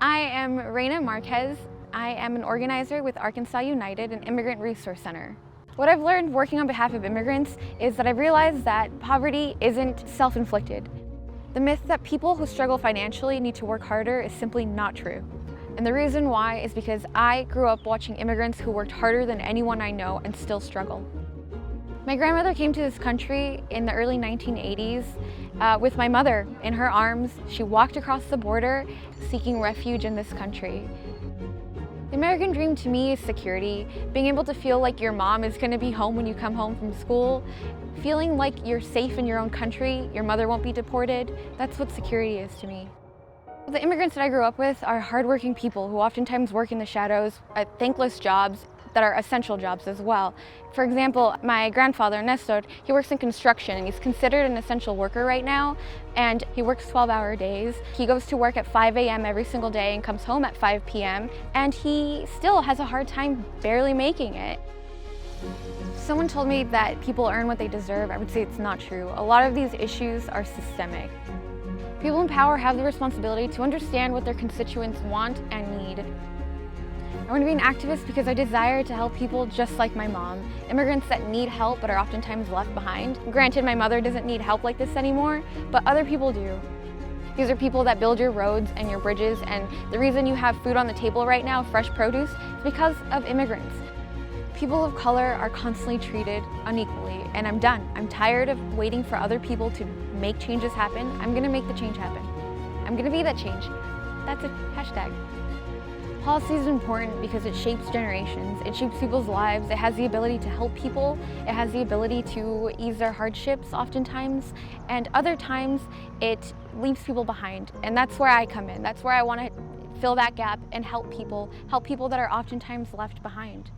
I am Reyna Marquez. I am an organizer with Arkansas United, an immigrant resource center. What I've learned working on behalf of immigrants is that I've realized that poverty isn't self-inflicted. The myth that people who struggle financially need to work harder is simply not true. And the reason why is because I grew up watching immigrants who worked harder than anyone I know and still struggle. My grandmother came to this country in the early 1980s with my mother in her arms. She walked across the border seeking refuge in this country. The American dream to me is security, being able to feel like your mom is going to be home when you come home from school, feeling like you're safe in your own country, your mother won't be deported. That's what security is to me. The immigrants that I grew up with are hardworking people who oftentimes work in the shadows at thankless jobs that are essential jobs as well. For example, my grandfather, Nestor, he works in construction and he's considered an essential worker right now, and he works 12-hour days. He goes to work at 5 a.m. every single day and comes home at 5 p.m. and he still has a hard time barely making it. If someone told me that people earn what they deserve, I would say it's not true. A lot of these issues are systemic. People in power have the responsibility to understand what their constituents want and need. I want to be an activist because I desire to help people just like my mom, immigrants that need help but are oftentimes left behind. Granted, my mother doesn't need help like this anymore, but other people do. These are people that build your roads and your bridges, and the reason you have food on the table right now, fresh produce, is because of immigrants. People of color are constantly treated unequally, and I'm done. I'm tired of waiting for other people to make changes happen. I'm gonna make the change happen. I'm gonna be that change. That's a hashtag. Policy is important because it shapes generations, it shapes people's lives, it has the ability to help people, it has the ability to ease their hardships oftentimes, and other times it leaves people behind. And that's where I come in. That's where I want to fill that gap and help people that are oftentimes left behind.